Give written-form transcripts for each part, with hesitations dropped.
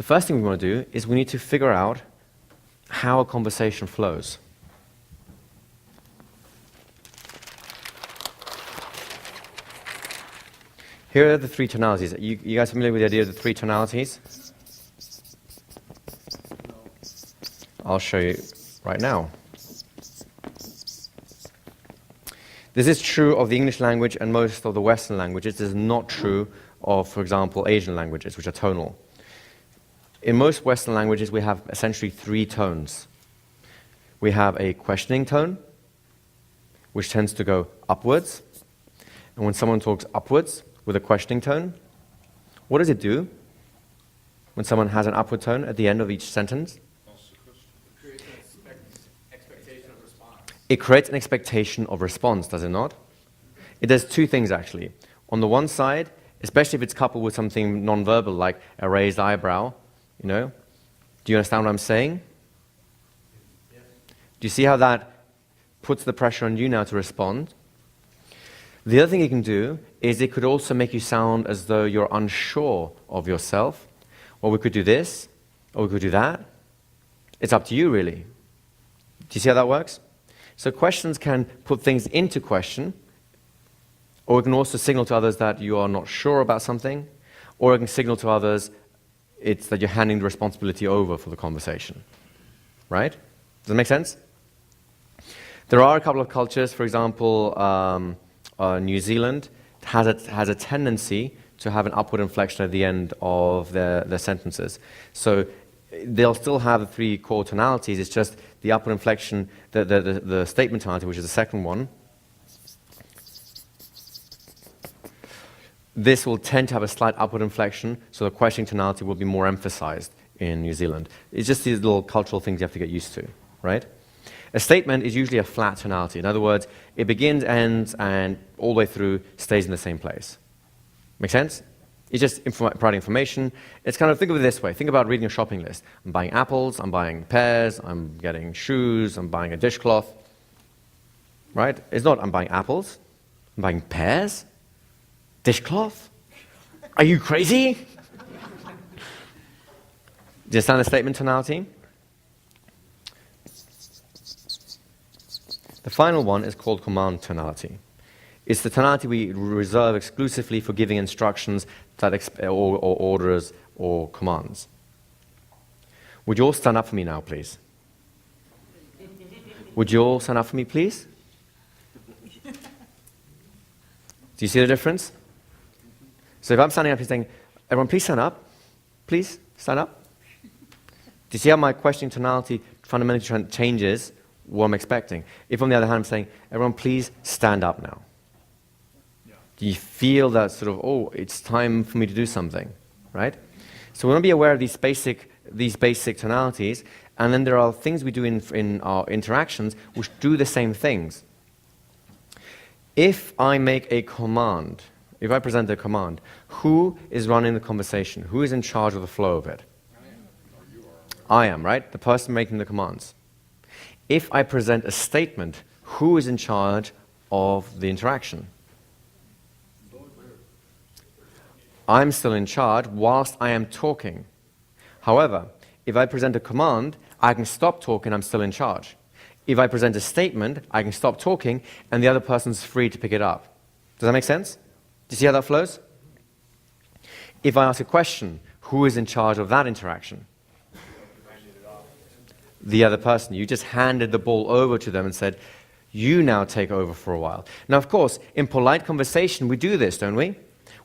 the first thing we want to do is we need to figure out how a conversation flows. Here are the three tonalities. You guys familiar with the idea of the three tonalities? I'll show you right now. This is true of the English language and most of the Western languages. This is not true of, for example, Asian languages, which are tonal. In most Western languages, we have essentially three tones. We have a questioning tone, which tends to go upwards. And when someone talks upwards with a questioning tone, what does it do when someone has an upward tone at the end of each sentence? It creates an expectation of response, does it not? It does two things, actually. On the one side, especially if it's coupled with something non-verbal, like a raised eyebrow, you know, do you understand what I'm saying? Yes. Do you see how that puts the pressure on you now to respond? The other thing it can do is it could also make you sound as though you're unsure of yourself. Well, we could do this, or we could do that. It's up to you, really. Do you see how that works? So questions can put things into question, or it can also signal to others that you are not sure about something, or it can signal to others it's that you're handing the responsibility over for the conversation. Right? Does that make sense? There are a couple of cultures, for example, New Zealand has a tendency to have an upward inflection at the end of their sentences. So they'll still have the three core tonalities, it's just the upward inflection, the statement tonality, which is the second one. This will tend to have a slight upward inflection, so the questioning tonality will be more emphasized in New Zealand. It's just these little cultural things you have to get used to, right? A statement is usually a flat tonality. In other words, it begins, ends, and all the way through stays in the same place. Make sense? It's just providing information. It's kind of, think of it this way. Think about reading a shopping list. I'm buying apples, I'm buying pears, I'm getting shoes, I'm buying a dishcloth. Right? It's not, I'm buying apples, I'm buying pears, dishcloth. Are you crazy? Do you understand the statement tonality? The final one is called command tonality. It's the tonality we reserve exclusively for giving instructions that or orders or commands. Would you all stand up for me now, please? Would you all stand up for me, please? Do you see the difference? So if I'm standing up and saying, everyone please stand up, please stand up. Do you see how my questioning tonality fundamentally changes what I'm expecting? If on the other hand I'm saying, everyone please stand up now. Do you feel that sort of, oh, it's time for me to do something, right? So we want to be aware of these basic tonalities, and then there are things we do in our interactions which do the same things. If I make a command, if I present a command, who is running the conversation? Who is in charge of the flow of it? I am, right? The person making the commands. If I present a statement, who is in charge of the interaction? I'm still in charge whilst I am talking. However, if I present a command, I can stop talking, I'm still in charge. If I present a statement, I can stop talking, and the other person's free to pick it up. Does that make sense? Do you see how that flows? If I ask a question, who is in charge of that interaction? The other person. You just handed the ball over to them and said, you now take over for a while. Now, of course, in polite conversation, we do this, don't we?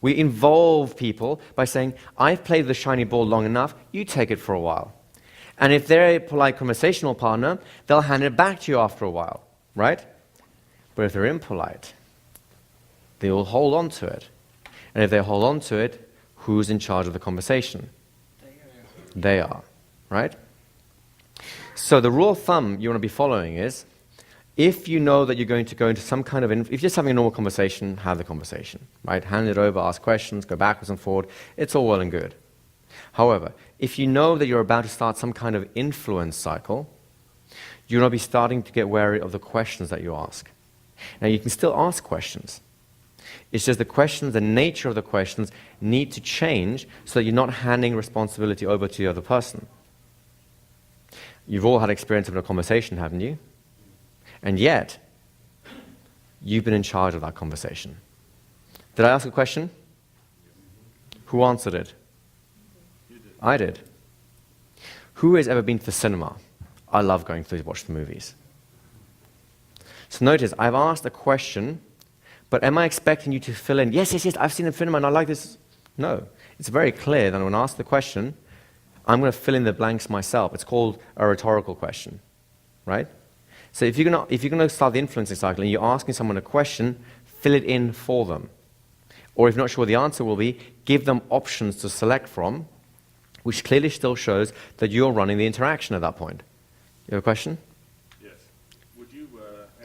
We involve people by saying, I've played the shiny ball long enough, you take it for a while. And if they're a polite conversational partner, they'll hand it back to you after a while, right? But if they're impolite, they will hold on to it. And if they hold on to it, who's in charge of the conversation? They are, right? So the rule of thumb you want to be following is, if you know that you're going to go into some kind of, if you're just having a normal conversation, have the conversation, right? Hand it over, ask questions, go backwards and forward. It's all well and good. However, if you know that you're about to start some kind of influence cycle, you're going to be starting to get wary of the questions that you ask. Now, you can still ask questions. It's just the nature of the questions need to change so that you're not handing responsibility over to the other person. You've all had experience of a conversation, haven't you? And yet, you've been in charge of that conversation. Did I ask a question? Who answered it? You did. I did. Who has ever been to the cinema? I love going to watch the movies. So notice, I've asked a question, but am I expecting you to fill in, yes, I've seen the film and I like this? No. It's very clear that when I ask the question, I'm going to fill in the blanks myself. It's called a rhetorical question, right? So if you're going to start the influencing cycle and you're asking someone a question, fill it in for them. Or if you're not sure what the answer will be, give them options to select from, which clearly still shows that you're running the interaction at that point. You have a question? Yes. Would you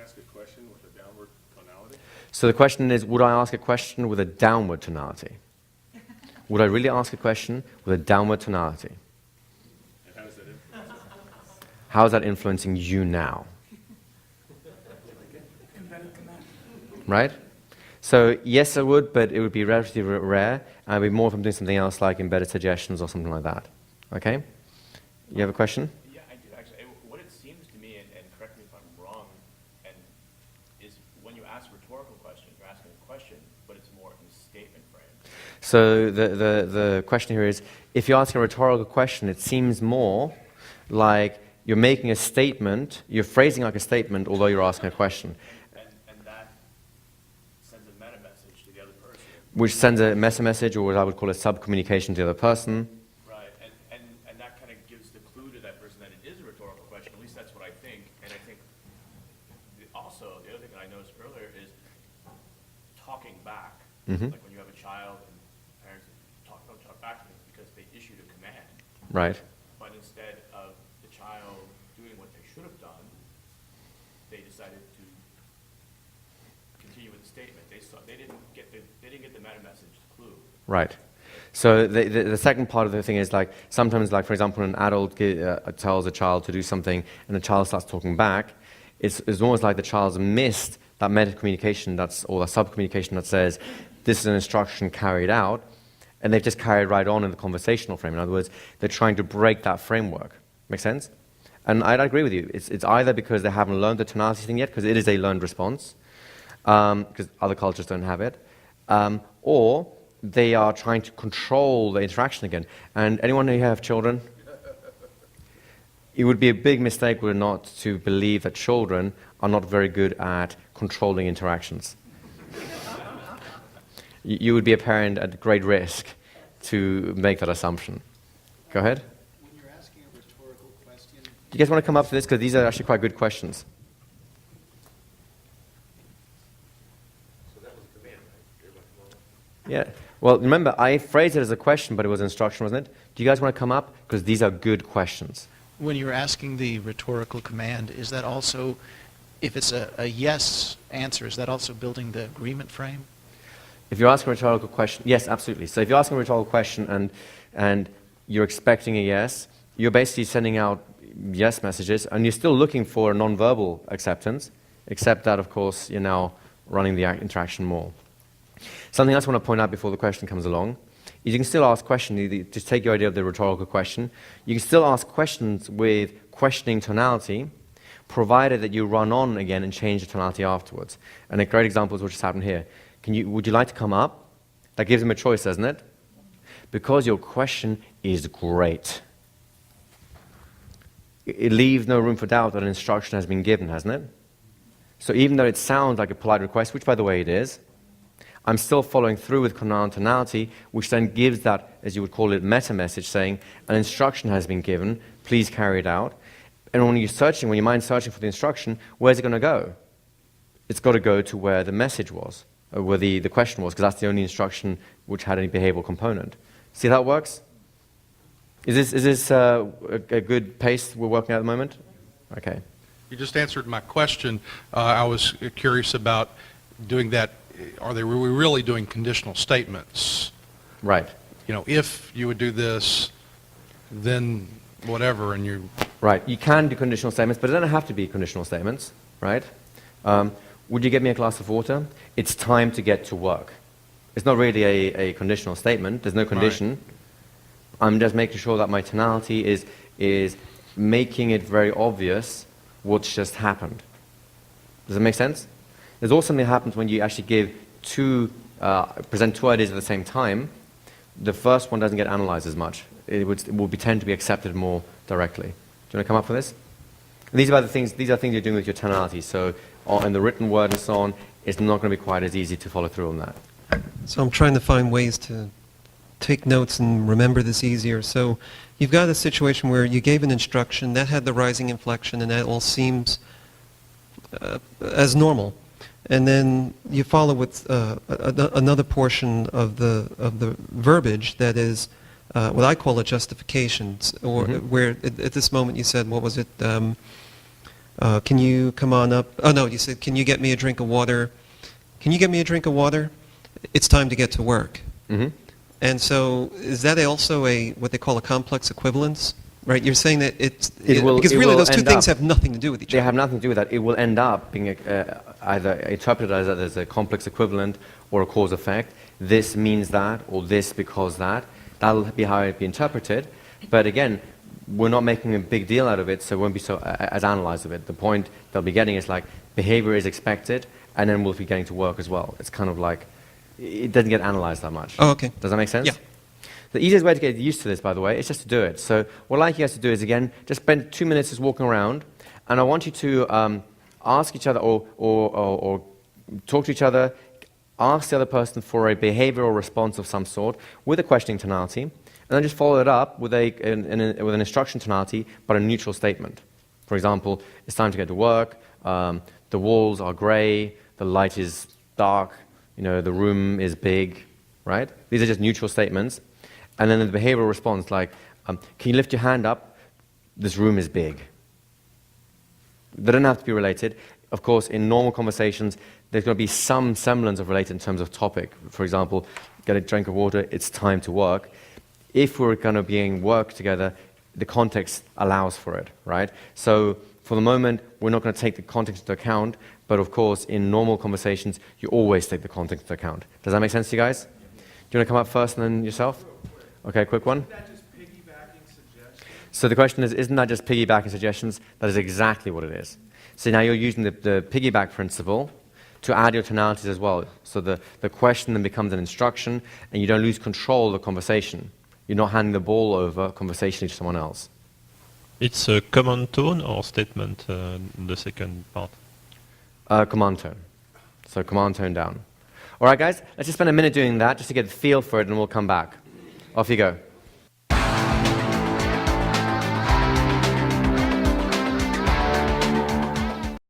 ask a question with a downward tonality? So the question is, would I ask a question with a downward tonality? Would I really ask a question with a downward tonality? And how does that influence? How is that influencing you now? Right? So yes, I would, but it would be relatively rare. And it would be more if I'm doing something else like embedded suggestions or something like that. Okay? You have a question? Yeah, I do actually. What it seems to me, and correct me if I'm wrong, and is when you ask a rhetorical question, you're asking a question, but it's more in statement frame. So the question here is, if you're asking a rhetorical question, it seems more like you're making a statement, you're phrasing like a statement, although you're asking a question. And that sends a meta message to the other person. Which sends a meta message, or what I would call a sub-communication to the other person. Right, and that kind of gives the clue to that person that it is a rhetorical question. At least that's what I think. And I think also the other thing that I noticed earlier is talking back. Mm-hmm. Like when you have a child and parents don't talk back to them because they issued a command. Right. But instead of the child doing what they should have done, they decided to continue with the statement. They didn't get the meta message clue. Right. So the second part of the thing is like sometimes, like for example, when an adult tells a child to do something and the child starts talking back, it's almost like the child's missed that meta communication or the sub communication that says this is an instruction carried out, and they've just carried right on in the conversational frame. In other words, they're trying to break that framework. Make sense? And I'd agree with you. It's either because they haven't learned the tonality thing yet, because it is a learned response, because other cultures don't have it, or they are trying to control the interaction again. And anyone who have children, it would be a big mistake, would it not, to believe that children are not very good at controlling interactions. You would be a parent at great risk to make that assumption. Go ahead. When you're asking a rhetorical question, Do you guys want to come up for this? Because these are actually quite good questions. So that was a command, right? Everybody come on up. Yeah. Well, remember, I phrased it as a question, but it was instruction, wasn't it? Do you guys want to come up? Because these are good questions. when you're asking the rhetorical command, is that also, if it's a yes answer, is that also building the agreement frame? If you're asking a rhetorical question, yes, absolutely. So if you're asking a rhetorical question and you're expecting a yes, you're basically sending out yes messages, and you're still looking for a nonverbal acceptance, except that, of course, you're now running the interaction more. Something else I want to point out before the question comes along is you can still ask questions, to take your idea of the rhetorical question, you can still ask questions with questioning tonality, provided that you run on again and change the tonality afterwards. And a great example is what just happened here. Would you like to come up? That gives them a choice, doesn't it? Because your question is great. It leaves no room for doubt that an instruction has been given, hasn't it? So even though it sounds like a polite request, which by the way it is, I'm still following through with tonality, which then gives that, as you would call it, meta message saying an instruction has been given, please carry it out. And when your mind's searching for the instruction, where's it going to go? It's got to go to where the message was, or where the question was, because that's the only instruction which had any behavioral component. See how that works? Is this a good pace we're working at the moment? Okay. You just answered my question. I was curious about doing that. Are we really doing conditional statements? Right. You know, if you would do this, then whatever, and you... Right. You can do conditional statements, but it doesn't have to be conditional statements, right? would you get me a glass of water? It's time to get to work. It's not really a conditional statement. There's no condition. I'm just making sure that my tonality is making it very obvious what's just happened. Does that make sense? There's also something that happens when you actually present two ideas at the same time. The first one doesn't get analyzed as much. It will tend to be accepted more directly. Do you want to come up with this? And these are things you're doing with your tonality. So in the written word and so on, it's not going to be quite as easy to follow through on that. So I'm trying to find ways to take notes and remember this easier. So you've got a situation where you gave an instruction that had the rising inflection, and that all seems as normal. And then you follow with another portion of the verbiage that is what I call a justification, or where at this moment you said, what was it? Can you come on up? Oh no, you said, can you get me a drink of water? Can you get me a drink of water? It's time to get to work. And so is that also what they call a complex equivalence? Right, you're saying that because really those two things have nothing to do with each other. They have nothing to do with that. It will end up being either interpreted as a complex equivalent or a cause effect. This means that, or this because that. That'll be how it be interpreted. But again, we're not making a big deal out of it, so it won't be so as analyzed of it. The point they'll be getting is like behavior is expected, and then we'll be getting to work as well. It's kind of like it doesn't get analyzed that much. Oh, okay. Does that make sense? Yeah. The easiest way to get used to this, by the way, is just to do it. So what I'd like you guys to do is, again, just spend 2 minutes just walking around, and I want you to ask each other or talk to each other, ask the other person for a behavioral response of some sort with a questioning tonality, and then just follow it up with an instruction tonality, but a neutral statement. For example, it's time to get to work, the walls are gray, the light is dark, the room is big, right? These are just neutral statements. And then the behavioral response, like, can you lift your hand up? This room is big. They don't have to be related. Of course, in normal conversations, there's going to be some semblance of related in terms of topic. For example, get a drink of water, it's time to work. If we're going to be in work together, the context allows for it, right? So for the moment, we're not going to take the context into account, but of course, in normal conversations, you always take the context into account. Does that make sense to you guys? Do you want to come up first and then yourself? Okay, quick one. Isn't that just piggybacking suggestions? So the question is, isn't that just piggybacking suggestions? That is exactly what it is. So now you're using the piggyback principle to add your tonalities as well. So the question then becomes an instruction, and you don't lose control of the conversation. You're not handing the ball over conversationally to someone else. It's a command tone or statement, the second part? Command tone. So command tone down. All right, guys, let's just spend a minute doing that just to get a feel for it, and we'll come back. Off you go.